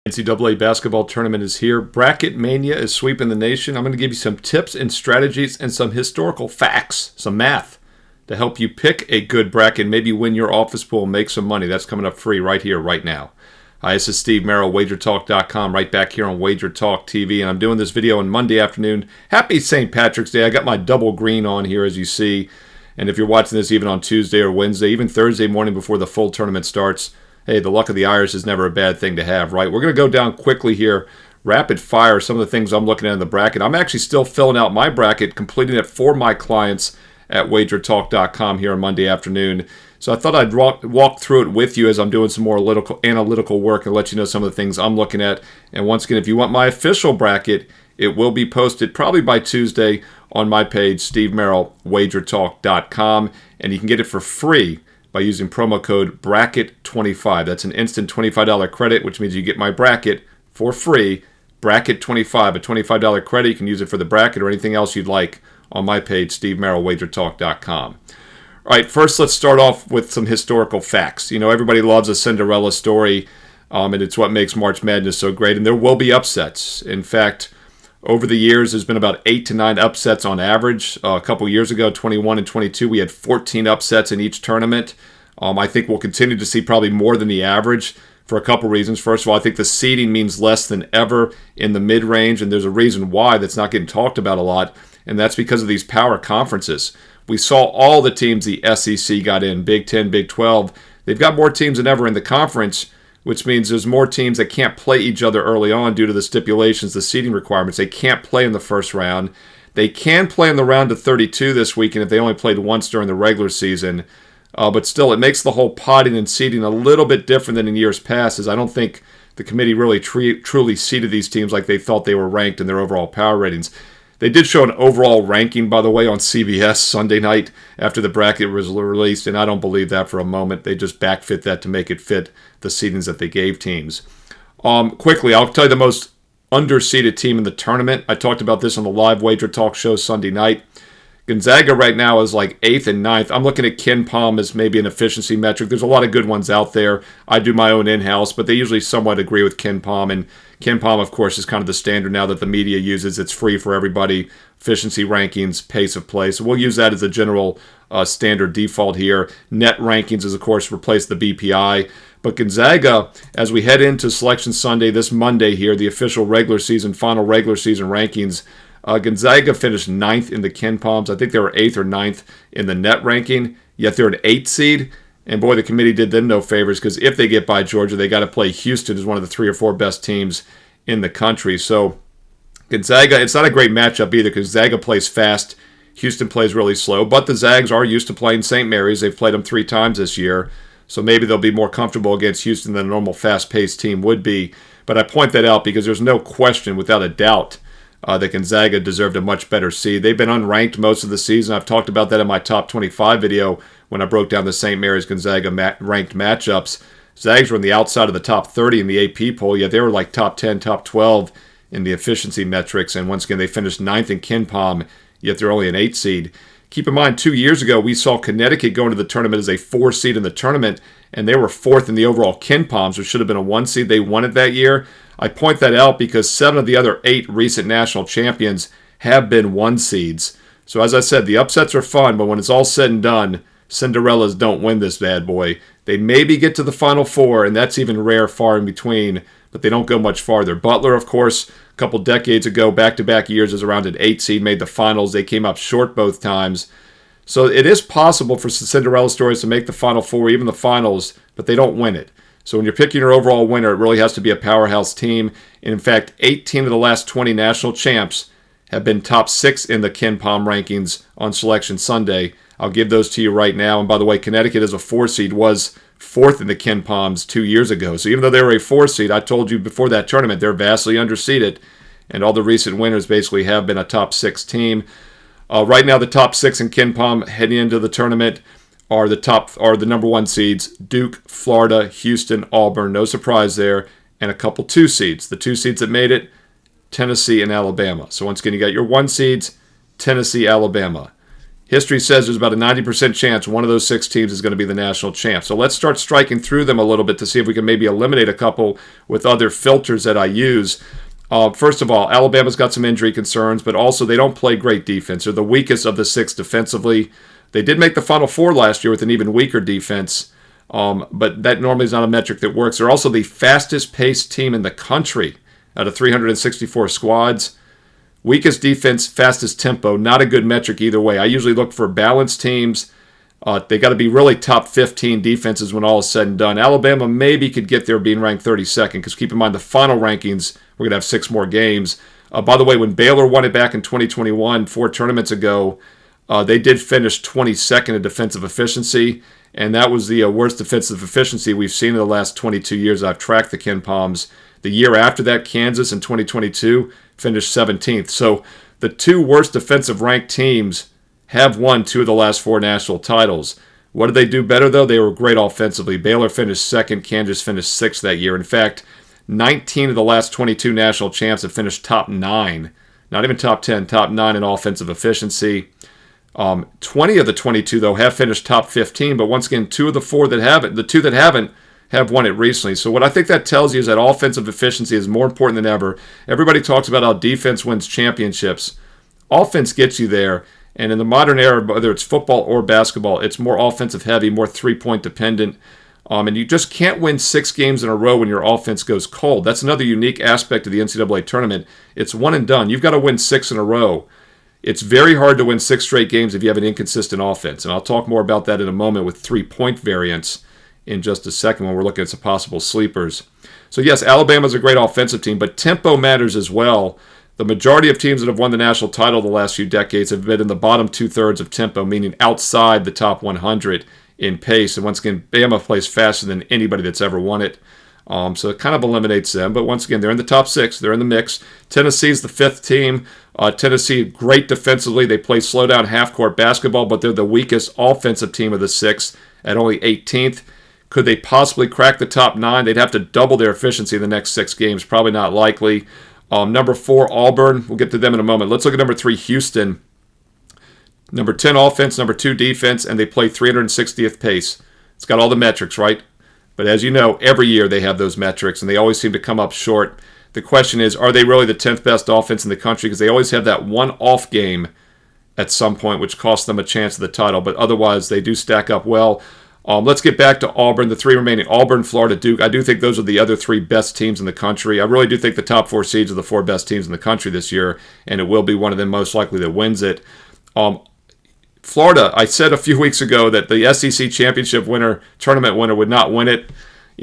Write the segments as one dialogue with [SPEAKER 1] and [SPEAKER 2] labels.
[SPEAKER 1] NCAA basketball tournament is here. Bracket mania is sweeping the nation. I'm going to give you some tips and strategies and some historical facts, some math, to help you pick a good bracket and maybe win your office pool and make some money. That's coming up free right here, right now. Hi, this is Steve Merril, WagerTalk.com, right back here on WagerTalk TV, and I'm doing this video on Monday afternoon. Happy St. Patrick's Day. I got my double green on here, as you see, and if you're watching this even on Tuesday or Wednesday, even Thursday morning before the full tournament starts, hey, the luck of the Irish is never a bad thing to have, right? We're going to go down quickly here, rapid fire, some of the things I'm looking at in the bracket. I'm actually still filling out my bracket, completing it for my clients at WagerTalk.com here on Monday afternoon. So I thought I'd walk through it with you as I'm doing some more analytical work and let you know some of the things I'm looking at. And once again, if you want my official bracket, it will be posted probably by Tuesday on my page, Steve Merril, WagerTalk.com, and you can get it for free by using promo code Bracket25. That's an instant $25 credit, which means you get my bracket for free. Bracket25, a $25 credit. You can use it for the bracket or anything else you'd like on my page, Steve Merril, WagerTalk.com. All right, first let's start off with some historical facts. You know, everybody loves a Cinderella story, and it's what makes March Madness so great, and there will be upsets. In fact, over the years, there's been about 8 to 9 upsets on average. A couple years ago, 21 and 22, we had 14 upsets in each tournament. I think we'll continue to see probably more than the average for a couple reasons. First of all, I think the seeding means less than ever in the mid-range, and there's a reason why that's not getting talked about a lot, and that's because of these power conferences. We saw all the teams the SEC got in, Big 10, Big 12. They've got more teams than ever in the conference, which means there's more teams that can't play each other early on due to the stipulations, the seeding requirements. They can't play in the first round. They can play in the round of 32 this weekend if they only played once during the regular season. But still, it makes the whole potting and seeding a little bit different than in years past, as I don't think the committee really truly seeded these teams like they thought they were ranked in their overall power ratings. They did show an overall ranking, by the way, on CBS Sunday night after the bracket was released, and I don't believe that for a moment. They just backfit that to make it fit the seedings that they gave teams. Quickly, I'll tell you the most underseeded team in the tournament. I talked about this on the live Wager Talk show Sunday night. Gonzaga right now is like 8th and 9th. I'm looking at KenPom as maybe an efficiency metric. There's a lot of good ones out there. I do my own in-house, but they usually somewhat agree with KenPom. And KenPom, of course, is kind of the standard now that the media uses. It's free for everybody. Efficiency rankings, pace of play. So we'll use that as a general standard default here. Net rankings is, of course, replace the BPI. But Gonzaga, as we head into Selection Sunday this Monday here, the official final regular season rankings, Gonzaga finished 9th in the KenPoms. I think they were 8th or 9th in the net ranking, yet they're an 8th seed. And boy, the committee did them no favors because if they get by Georgia, they got to play Houston as one of the 3 or 4 best teams in the country. So Gonzaga, it's not a great matchup either because Gonzaga plays fast. Houston plays really slow. But the Zags are used to playing St. Mary's. They've played them 3 times this year. So maybe they'll be more comfortable against Houston than a normal fast-paced team would be. But I point that out because there's no question, without a doubt, that Gonzaga deserved a much better seed. They've been unranked most of the season. I've talked about that in my top 25 video when I broke down the St. Mary's Gonzaga ranked matchups. Zags were on the outside of the top 30 in the AP poll, yet they were like top 10, top 12 in the efficiency metrics. And once again, they finished 9th in KenPom, yet they're only an 8 seed. Keep in mind, 2 years ago, we saw Connecticut go into the tournament as a 4 seed in the tournament, and they were 4th in the overall KenPoms, which should have been a 1 seed. They won it that year. I point that out because 7 of the other 8 recent national champions have been 1 seeds. So as I said, the upsets are fun, but when it's all said and done, Cinderellas don't win this bad boy. They maybe get to the Final Four, and that's even rare far in between, but they don't go much farther. Butler, of course, a couple decades ago, back-to-back years, is around an 8 seed, made the finals. They came up short both times. So it is possible for Cinderella stories to make the Final Four, even the finals, but they don't win it. So when you're picking your overall winner, it really has to be a powerhouse team. And in fact, 18 of the last 20 national champs have been top 6 in the KenPom rankings on Selection Sunday. I'll give those to you right now. And by the way, Connecticut as a 4 seed was 4th in the KenPoms 2 years ago. So even though they were a 4 seed, I told you before that tournament, they're vastly underseeded. And all the recent winners basically have been a top 6 team. Right now, the top 6 in KenPom heading into the tournament are the number 1 seeds: Duke, Florida, Houston, Auburn. No surprise there. And a couple 2 seeds. The 2 seeds that made it, Tennessee and Alabama. So once again, you got your 1 seeds, Tennessee, Alabama. History says there's about a 90% chance one of those 6 teams is going to be the national champ. So let's start striking through them a little bit to see if we can maybe eliminate a couple with other filters that I use. First of all, Alabama's got some injury concerns, but also they don't play great defense. They're the weakest of the 6 defensively. They did make the Final Four last year with an even weaker defense, but that normally is not a metric that works. They're also the fastest-paced team in the country out of 364 squads. Weakest defense, fastest tempo, not a good metric either way. I usually look for balanced teams. They got to be really top 15 defenses when all is said and done. Alabama maybe could get there being ranked 32nd, because keep in mind the final rankings, we're going to have 6 more games. By the way, when Baylor won it back in 2021, 4 tournaments ago, they did finish 22nd in defensive efficiency, and that was the worst defensive efficiency we've seen in the last 22 years. I've tracked the Ken Palms. The year after that, Kansas in 2022 finished 17th. So the 2 worst defensive ranked teams have won 2 of the last 4 national titles. What did they do better, though? They were great offensively. Baylor finished 2nd. Kansas finished 6th that year. In fact, 19 of the last 22 national champs have finished top 9. Not even top 10, top 9 in offensive efficiency. 20 of the 22, though, have finished top 15. But once again, 2 of the 4 that haven't, the 2 that haven't, have won it recently. So what I think that tells you is that offensive efficiency is more important than ever. Everybody talks about how defense wins championships. Offense gets you there. And in the modern era, whether it's football or basketball, it's more offensive heavy, more 3-point dependent. And you just can't win 6 games in a row when your offense goes cold. That's another unique aspect of the NCAA tournament. It's one and done. You've got to win 6 in a row. It's very hard to win 6 straight games if you have an inconsistent offense. And I'll talk more about that in a moment with 3-point variance in just a second when we're looking at some possible sleepers. So yes, Alabama's a great offensive team, but tempo matters as well. The majority of teams that have won the national title the last few decades have been in the bottom 2/3 of tempo, meaning outside the top 100 in pace. And once again, Bama plays faster than anybody that's ever won it. So it kind of eliminates them. But once again, they're in the top 6. They're in the mix. Tennessee's the 5th team. Tennessee, great defensively. They play slow-down half-court basketball, but they're the weakest offensive team of the 6 at only 18th. Could they possibly crack the top 9? They'd have to double their efficiency in the next 6 games. Probably not likely. Number 4, Auburn. We'll get to them in a moment. Let's look at number 3, Houston. Number 10 offense, number 2 defense, and they play 360th pace. It's got all the metrics, right? But as you know, every year they have those metrics, and they always seem to come up short. The question is, are they really the 10th best offense in the country? Because they always have that one off game at some point, which costs them a chance at the title. But otherwise, they do stack up well. Let's get back to Auburn, the 3 remaining. Auburn, Florida, Duke. I do think those are the other 3 best teams in the country. I really do think the top 4 seeds are the 4 best teams in the country this year, and it will be one of them most likely that wins it. Florida, I said a few weeks ago that the SEC championship winner, tournament winner, would not win it.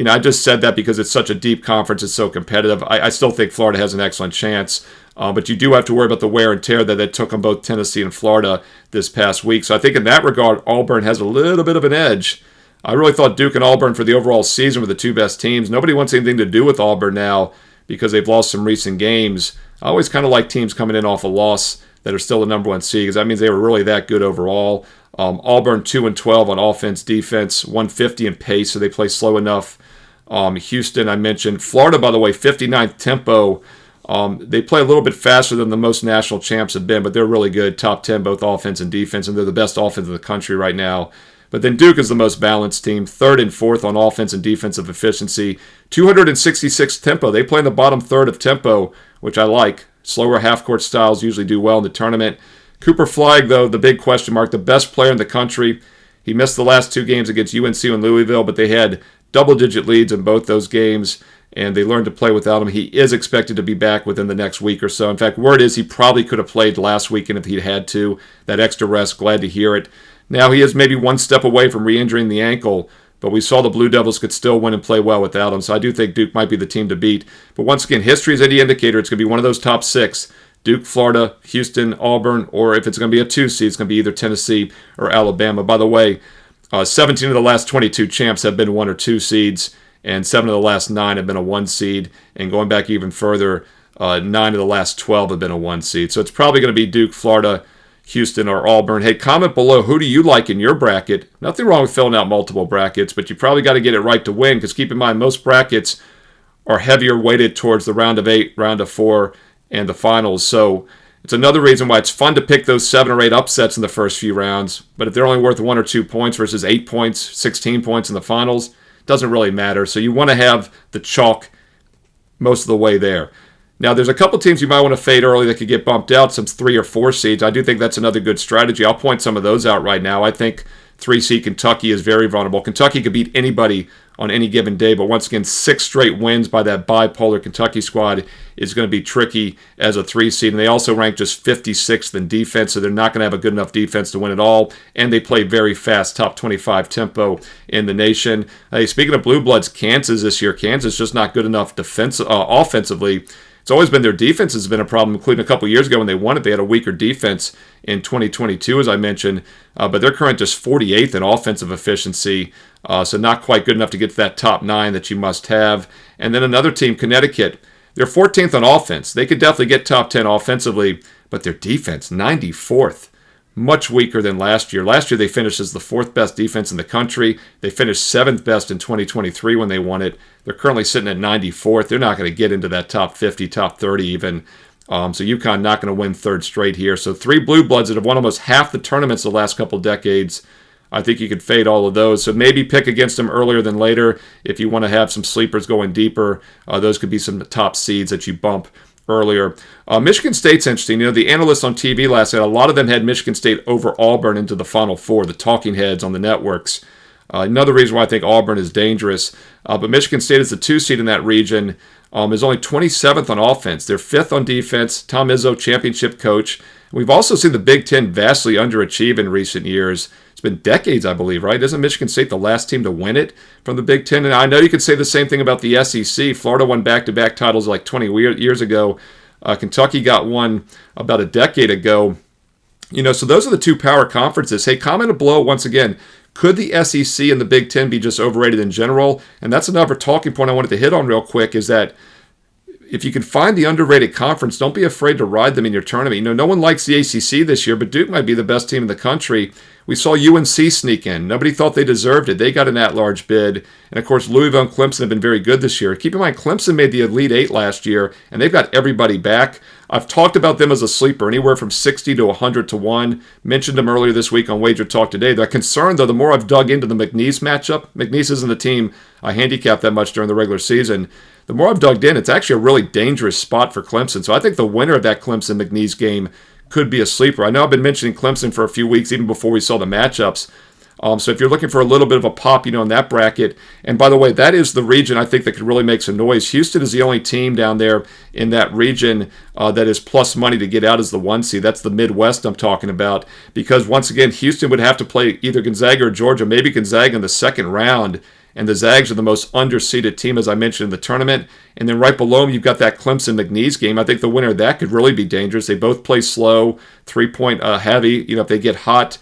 [SPEAKER 1] I just said that because it's such a deep conference, it's so competitive. I still think Florida has an excellent chance, but you do have to worry about the wear and tear that took on both Tennessee and Florida this past week. So I think in that regard, Auburn has a little bit of an edge. I really thought Duke and Auburn for the overall season were the 2 best teams. Nobody wants anything to do with Auburn now because they've lost some recent games. I always kind of like teams coming in off a loss that are still the number 1 seed, because that means they were really that good overall. Auburn 2-12 on offense, defense, 150 in pace, so they play slow enough. Houston, I mentioned. Florida, by the way, 59th tempo. They play a little bit faster than the most national champs have been, but they're really good. Top 10, both offense and defense, and they're the best offense in the country right now. But then Duke is the most balanced team, 3rd and 4th on offense and defensive efficiency. 266 tempo. They play in the bottom 3rd of tempo, which I like. Slower half-court styles usually do well in the tournament. Cooper Flagg, though, the big question mark, the best player in the country. He missed the last 2 games against UNC and Louisville, but they had double-digit leads in both those games, and they learned to play without him. He is expected to be back within the next week or so. In fact, word is he probably could have played last weekend if he'd had to. That extra rest, glad to hear it. Now he is maybe 1 step away from re-injuring the ankle, but we saw the Blue Devils could still win and play well without him, so I do think Duke might be the team to beat. But once again, history is any indicator. It's going to be one of those top 6, Duke, Florida, Houston, Auburn, or if it's going to be a 2 seed, it's going to be either Tennessee or Alabama. By the way, 17 of the last 22 champs have been 1 or 2 seeds, and 7 of the last 9 have been a 1 seed, and going back even further, 9 of the last 12 have been a 1 seed. So it's probably going to be Duke, Florida, Houston, or Auburn. Hey, comment below, who do you like in your bracket? Nothing wrong with filling out multiple brackets, but you probably got to get it right to win, because keep in mind, most brackets are heavier weighted towards the round of 8, round of 4, and the finals. So It's another reason why it's fun to pick those 7 or 8 upsets in the first few rounds. But if they're only worth 1 or 2 points versus 8 points, 16 points in the finals, it doesn't really matter. So you want to have the chalk most of the way there. Now, there's a couple teams you might want to fade early that could get bumped out, some 3 or 4 seeds. I do think that's another good strategy. I'll point some of those out right now. I think 3-seed Kentucky is very vulnerable. Kentucky could beat anybody on any given day, but once again, 6 straight wins by that bipolar Kentucky squad is going to be tricky as a 3-seed. And they also rank just 56th in defense, so they're not going to have a good enough defense to win it all. And they play very fast, top 25 tempo in the nation. Hey, speaking of Blue Bloods, Kansas this year, Kansas just not good enough offensively. It's always been their defense has been a problem, including a couple years ago when they won it. They had a weaker defense in 2022, as I mentioned, but they're current just 48th in offensive efficiency, so not quite good enough to get to that top 9 that you must have. And then another team, Connecticut, they're 14th on offense. They could definitely get top 10 offensively, but their defense, 94th. Much weaker than last year. Last year they finished as the 4th best defense in the country. They finished 7th best in 2023 when they won it. They're currently sitting at 94th. They're not going to get into that top 50, top 30 even. So UConn not going to win 3rd straight here. So 3 Blue Bloods that have won almost half the tournaments the last couple decades. I think you could fade all of those. So maybe pick against them earlier than later if you want to have some sleepers going deeper. Those could be some top seeds that you bump earlier. Michigan State's interesting. You know, the analysts on TV last night, a lot of them had Michigan State over Auburn into the Final Four, the talking heads on the networks. Another reason why I think Auburn is dangerous. But Michigan State is the 2 seed in that region, is only 27th on offense. They're 5th on defense. Tom Izzo, championship coach. We've also seen the Big Ten vastly underachieve in recent years. It's been decades, I believe, right? Isn't Michigan State the last team to win it from the Big Ten? And I know you could say the same thing about the SEC. Florida won back-to-back titles like 20 years ago. Kentucky got one about a decade ago. You know, so those are the 2 power conferences. Hey, comment below once again. Could the SEC and the Big Ten be just overrated in general? And that's another talking point I wanted to hit on real quick is that if you can find the underrated conference, don't be afraid to ride them in your tournament. You know, no one likes the ACC this year, but Duke might be the best team in the country. We saw UNC sneak in. Nobody thought they deserved it. They got an at-large bid. And, of course, Louisville and Clemson have been very good this year. Keep in mind, Clemson made the Elite 8 last year, and they've got everybody back. I've talked about them as a sleeper, anywhere from 60 to 100 to 1. Mentioned them earlier this week on WagerTalk today. They're concerned, though, the more I've dug into the McNeese matchup. McNeese isn't the team I handicapped that much during the regular season. The more I've dug in, it's actually a really dangerous spot for Clemson. So I think the winner of that Clemson-McNeese game could be a sleeper. I know I've been mentioning Clemson for a few weeks, even before we saw the matchups. So if you're looking for a little bit of a pop, in that bracket, and by the way, that is the region I think that could really make some noise. Houston is the only team down there in that region that is plus money to get out as the 1 seed. That's the Midwest I'm talking about, because once again, Houston would have to play either Gonzaga or Georgia, maybe Gonzaga in the 2nd round, and the Zags are the most underseeded team, as I mentioned, in the tournament. And then right below them, you've got that Clemson-McNeese game. I think the winner of that could really be dangerous. They both play slow, 3-point heavy. If they get hot,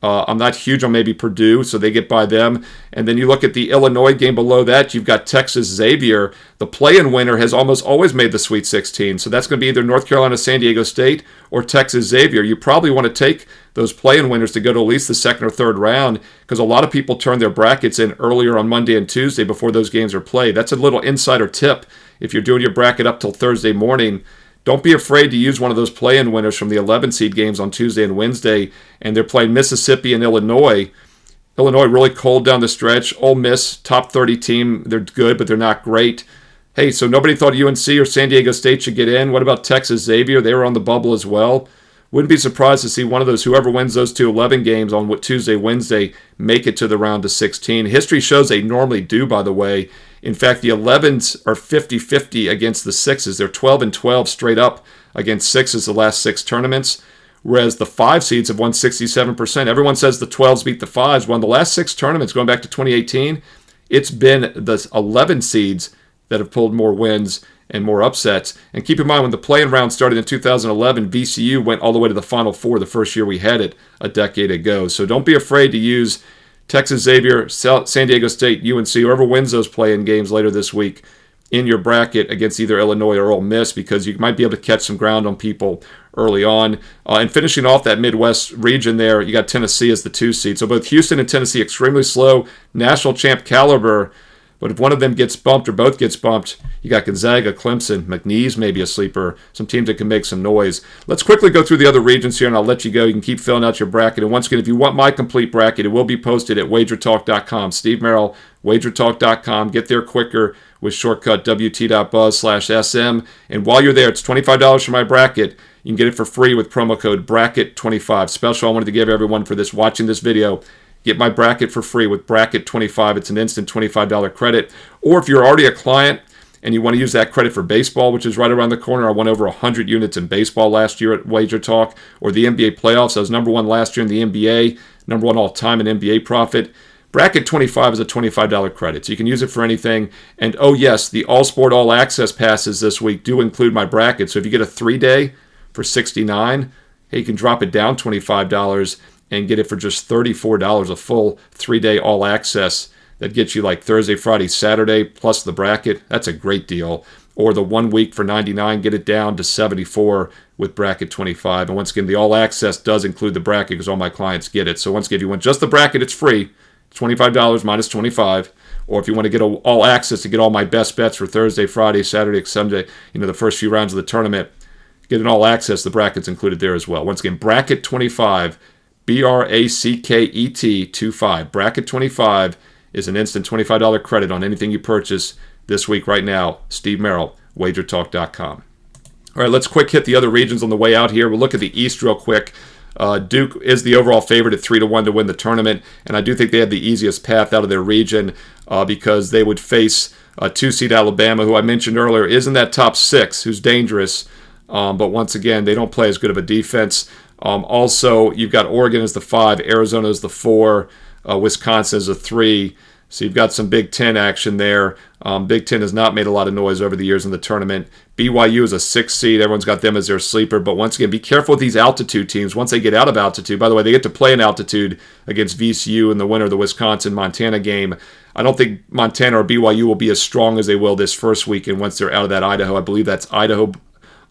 [SPEAKER 1] I'm not huge on maybe Purdue, so they get by them. And then you look at the Illinois game below that, you've got Texas Xavier. The play-in winner has almost always made the Sweet 16, so that's going to be either North Carolina, San Diego State, or Texas Xavier. You probably want to take those play-in winners to go to at least the 2nd or 3rd round, because a lot of people turn their brackets in earlier on Monday and Tuesday before those games are played. That's a little insider tip if you're doing your bracket up till Thursday morning. Don't be afraid to use one of those play-in winners from the 11 seed games on Tuesday and Wednesday, and they're playing Mississippi and Illinois. Illinois really cold down the stretch. Ole Miss, top 30 team. They're good, but they're not great. Hey, so nobody thought UNC or San Diego State should get in. What about Texas Xavier? They were on the bubble as well. Wouldn't be surprised to see one of those, whoever wins those 2 11 games on Tuesday, Wednesday, make it to the round of 16. History shows they normally do, by the way. In fact, the 11s are 50-50 against the 6s. They're 12-12 straight up against 6s the last 6 tournaments, whereas the 5 seeds have won 67%. Everyone says the 12s beat the 5s. Well, in the last 6 tournaments, going back to 2018, it's been the 11 seeds that have pulled more wins and more upsets. And keep in mind, when the play-in round started in 2011, VCU went all the way to the Final Four the first year we had it a decade ago. So don't be afraid to use Texas Xavier, San Diego State, UNC, whoever wins those play-in games later this week in your bracket against either Illinois or Ole Miss, because you might be able to catch some ground on people early on. And finishing off that Midwest region there, you got Tennessee as the 2 seed. So both Houston and Tennessee extremely slow, national champ caliber, But if one of them gets bumped or both gets bumped, you got Gonzaga, Clemson, McNeese maybe a sleeper, some teams that can make some noise. Let's quickly go through the other regions here, and I'll let you go. You can keep filling out your bracket. And once again, if you want my complete bracket, it will be posted at WagerTalk.com. Steve Merril, WagerTalk.com. Get there quicker with shortcut wt.buzz/SM. And while you're there, it's $25 for my bracket. You can get it for free with promo code BRACKET25. Special I wanted to give everyone for this watching this video. Get my bracket for free with Bracket25. It's an instant $25 credit. Or if you're already a client and you want to use that credit for baseball, which is right around the corner, I won over 100 units in baseball last year at WagerTalk, or the NBA playoffs. I was number one last year in the NBA, number one all time in NBA profit. Bracket25 is a $25 credit, so you can use it for anything. And oh yes, the All Sport All Access passes this week do include my bracket. So if you get a 3-day for $69, hey, you can drop it down $25 and get it for just $34, a full 3-day all access that gets you like Thursday, Friday, Saturday, plus the bracket. That's a great deal. Or the 1 week for $99, get it down to $74 with bracket 25. And once again, the all access does include the bracket because all my clients get it. So once again, if you want just the bracket, it's free. It's $25 minus $25. Or if you want to get all access to get all my best bets for Thursday, Friday, Saturday, Sunday, the first few rounds of the tournament, get an all access, the bracket's included there as well. Once again, bracket 25. BRACKET25. Bracket 25 is an instant $25 credit on anything you purchase this week right now. Steve Merril, WagerTalk.com. All right, let's quick hit the other regions on the way out here. We'll look at the East real quick. Duke is the overall favorite at 3-1 to win the tournament, and I do think they have the easiest path out of their region because they would face 2-seed Alabama, who I mentioned earlier is in that top 6, who's dangerous. But once again, they don't play as good of a defense. Also, you've got Oregon as the 5, Arizona as the 4, Wisconsin as a 3. So you've got some Big Ten action there. Big Ten has not made a lot of noise over the years in the tournament. BYU is a 6 seed. Everyone's got them as their sleeper. But once again, be careful with these altitude teams. Once they get out of altitude, by the way, they get to play in altitude against VCU in the winner of the Wisconsin-Montana game. I don't think Montana or BYU will be as strong as they will this first weekend once they're out of that Idaho. I believe that's Idaho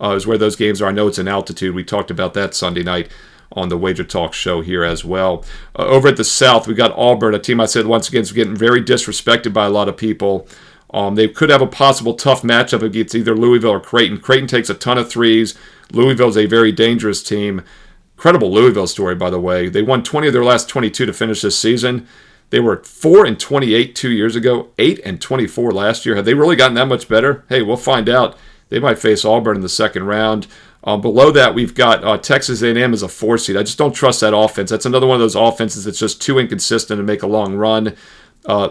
[SPEAKER 1] is where those games are. I know it's in altitude. We talked about that Sunday night on the Wager Talk show here as well. Over at the South, we got Auburn, a team I said once again is getting very disrespected by a lot of people. They could have a possible tough matchup against either Louisville or Creighton. Creighton takes a ton of threes. Louisville's a very dangerous team. Incredible Louisville story, by the way. They won 20 of their last 22 to finish this season. They were 4-28 2 years ago, 8-24 last year. Have they really gotten that much better? Hey, we'll find out. They might face Auburn in the second round. Below that, we've got Texas A&M as a 4 seed. I just don't trust that offense. That's another one of those offenses that's just too inconsistent to make a long run.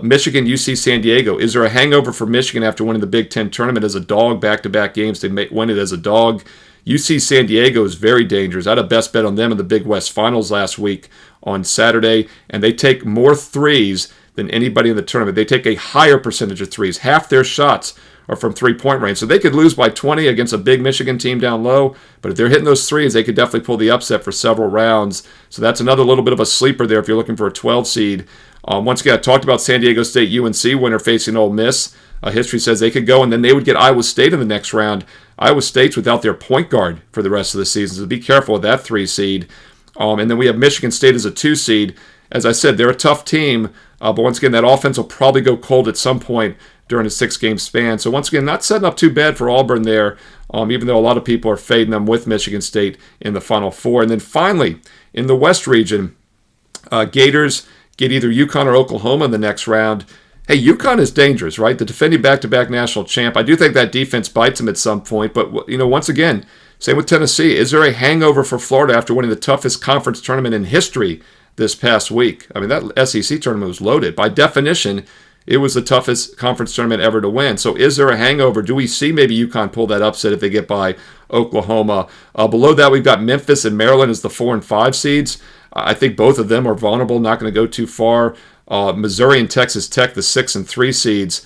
[SPEAKER 1] Michigan, UC San Diego. Is there a hangover for Michigan after winning the Big Ten tournament as a dog, back-to-back games? They win it as a dog. UC San Diego is very dangerous. I had a best bet on them in the Big West Finals last week on Saturday, and they take more threes than anybody in the tournament. They take a higher percentage of threes. Half their shots are from three-point range. So they could lose by 20 against a big Michigan team down low, but if they're hitting those threes, they could definitely pull the upset for several rounds. So that's another little bit of a sleeper there if you're looking for a 12 seed. Once again, I talked about San Diego State UNC winner facing Ole Miss. History says they could go, and then they would get Iowa State in the next round. Iowa State's without their point guard for the rest of the season, so be careful with that 3 seed. And then we have Michigan State as a 2 seed. As I said, they're a tough team, but once again, that offense will probably go cold at some point during a 6-game span. So once again, not setting up too bad for Auburn there, even though a lot of people are fading them with Michigan State in the Final Four. And then finally, in the West region, Gators get either UConn or Oklahoma in the next round. Hey, UConn is dangerous, right? The defending back-to-back national champ. I do think that defense bites them at some point, but once again, same with Tennessee. Is there a hangover for Florida after winning the toughest conference tournament in history this past week? I mean, that SEC tournament was loaded. By definition, it was the toughest conference tournament ever to win. So is there a hangover? Do we see maybe UConn pull that upset if they get by Oklahoma? Below that, we've got Memphis and Maryland as the 4 and 5 seeds. I think both of them are vulnerable, not going to go too far. Missouri and Texas Tech, the 6 and 3 seeds.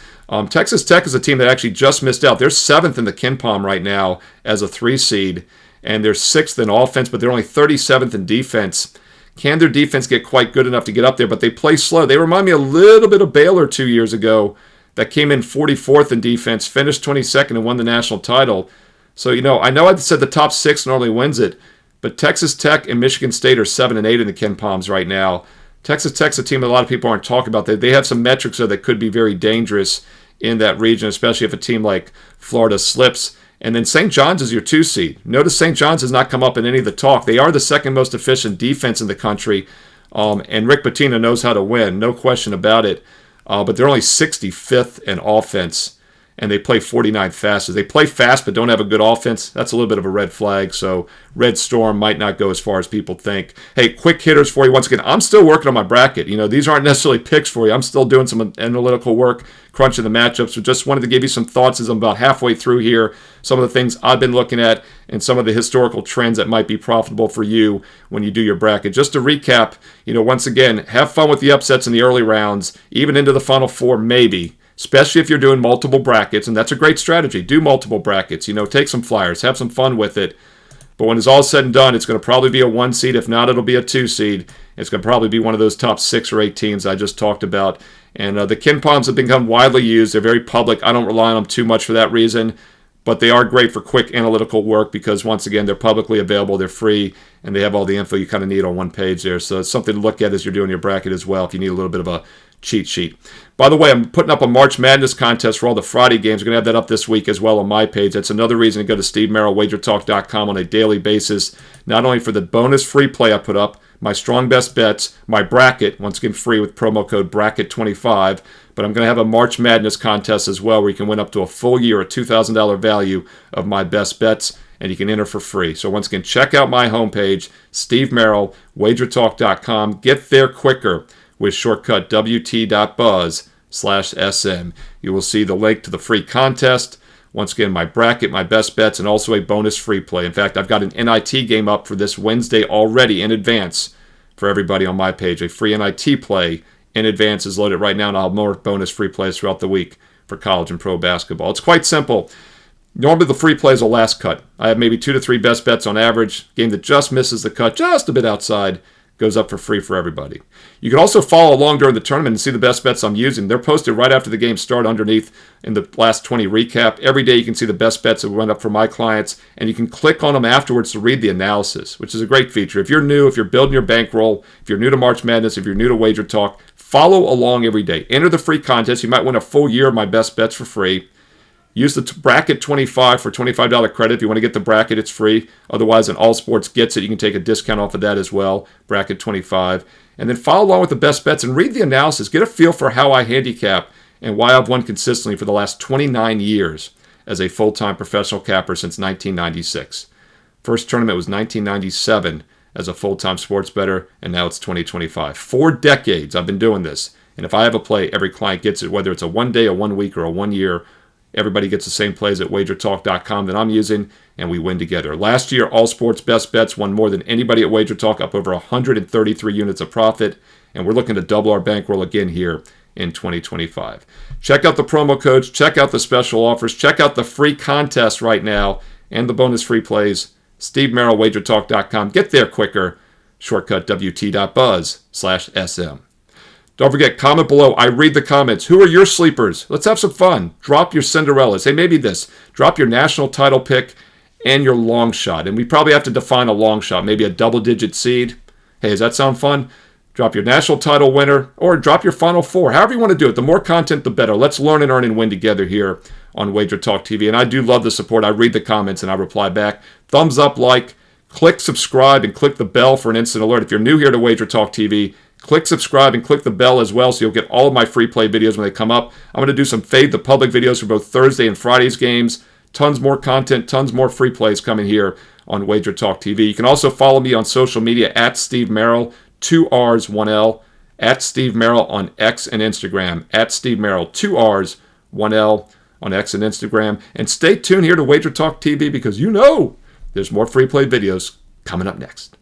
[SPEAKER 1] Texas Tech is a team that actually just missed out. They're 7th in the KenPom right now as a 3 seed, and they're 6th in offense, but they're only 37th in defense. Can their defense get quite good enough to get up there? But they play slow. They remind me a little bit of Baylor 2 years ago that came in 44th in defense, finished 22nd, and won the national title. So, I know I said the top 6 normally wins it, but Texas Tech and Michigan State are 7 and 8 in the KenPoms right now. Texas Tech's a team that a lot of people aren't talking about. They have some metrics there that could be very dangerous in that region, especially if a team like Florida slips. And then St. John's is your 2 seed. Notice St. John's has not come up in any of the talk. They are the second most efficient defense in the country, and Rick Pitino knows how to win, no question about it. But they're only 65th in offense, and they play 49 fastest. They play fast but don't have a good offense. That's a little bit of a red flag, so Red Storm might not go as far as people think. Hey, quick hitters for you. Once again, I'm still working on my bracket. These aren't necessarily picks for you. I'm still doing some analytical work, crunching the matchups. So just wanted to give you some thoughts as I'm about halfway through here, some of the things I've been looking at and some of the historical trends that might be profitable for you when you do your bracket. Just to recap, once again, have fun with the upsets in the early rounds, even into the Final Four maybe, especially if you're doing multiple brackets, and that's a great strategy. Do multiple brackets. Take some flyers, have some fun with it. But when it's all said and done, it's going to probably be a 1 seed. If not, it'll be a 2 seed. It's going to probably be one of those top 6 or 8 teams I just talked about. And the Kin Palms have become widely used. They're very public. I don't rely on them too much for that reason. But they are great for quick analytical work because, once again, they're publicly available. They're free, and they have all the info you kind of need on one page there. So it's something to look at as you're doing your bracket as well if you need a little bit of a cheat sheet. By the way, I'm putting up a March Madness contest for all the Friday games. We're going to have that up this week as well on my page. That's another reason to go to SteveMerril, WagerTalk.com on a daily basis, not only for the bonus free play I put up, my strong best bets, my bracket, once again free with promo code BRACKET25, but I'm going to have a March Madness contest as well where you can win up to a full year, a $2,000 value of my best bets, and you can enter for free. So once again, check out my homepage, Steve Merril, WagerTalk.com. Get there quicker with shortcut wt.buzz/SM. You will see the link to the free contest. Once again, my bracket, my best bets, and also a bonus free play. In fact, I've got an NIT game up for this Wednesday already in advance for everybody on my page. A free NIT play in advance is loaded right now, and I'll have more bonus free plays throughout the week for college and pro basketball. It's quite simple. Normally, the free play is a last cut. I have maybe 2 to 3 best bets on average. Game that just misses the cut, just a bit outside, goes up for free for everybody. You can also follow along during the tournament and see the best bets I'm using. They're posted right after the game start underneath in the last 20 recap. Every day you can see the best bets that went up for my clients, and you can click on them afterwards to read the analysis, which is a great feature. If you're new, if you're building your bankroll, if you're new to March Madness, if you're new to Wager Talk, follow along every day. Enter the free contest. You might win a full year of my best bets for free. Use the bracket 25 for $25 credit. If you want to get the bracket, it's free. Otherwise, an All Sports gets it. You can take a discount off of that as well, bracket 25. And then follow along with the best bets and read the analysis. Get a feel for how I handicap and why I've won consistently for the last 29 years as a full-time professional capper since 1996. First tournament was 1997 as a full-time sports bettor, and now it's 2025. 4 decades I've been doing this. And if I have a play, every client gets it, whether it's a 1 day, a 1 week, or a 1 year. Everybody gets the same plays at WagerTalk.com that I'm using, and we win together. Last year, All Sports Best Bets won more than anybody at WagerTalk, up over 133 units of profit, and we're looking to double our bankroll again here in 2025. Check out the promo codes, check out the special offers, check out the free contest right now, and the bonus free plays. Steve Merril, WagerTalk.com. Get there quicker. Shortcut wt.buzz/SM. Don't forget, comment below. I read the comments. Who are your sleepers? Let's have some fun. Drop your Cinderellas. Hey, maybe this. Drop your national title pick and your long shot. And we probably have to define a long shot. Maybe a double-digit seed. Hey, does that sound fun? Drop your national title winner or drop your Final Four. However you want to do it. The more content, the better. Let's learn and earn and win together here on Wager Talk TV. And I do love the support. I read the comments and I reply back. Thumbs up, like, click subscribe, and click the bell for an instant alert. If you're new here to Wager Talk TV, click subscribe and click the bell as well so you'll get all of my free play videos when they come up. I'm going to do some Fade the Public videos for both Thursday and Friday's games. Tons more content, tons more free plays coming here on Wager Talk TV. You can also follow me on social media at Steve Merril, 2 R's, 1 L, at Steve Merril on X and Instagram, at Steve Merril, 2 R's, 1 L on X and Instagram. And stay tuned here to Wager Talk TV because there's more free play videos coming up next.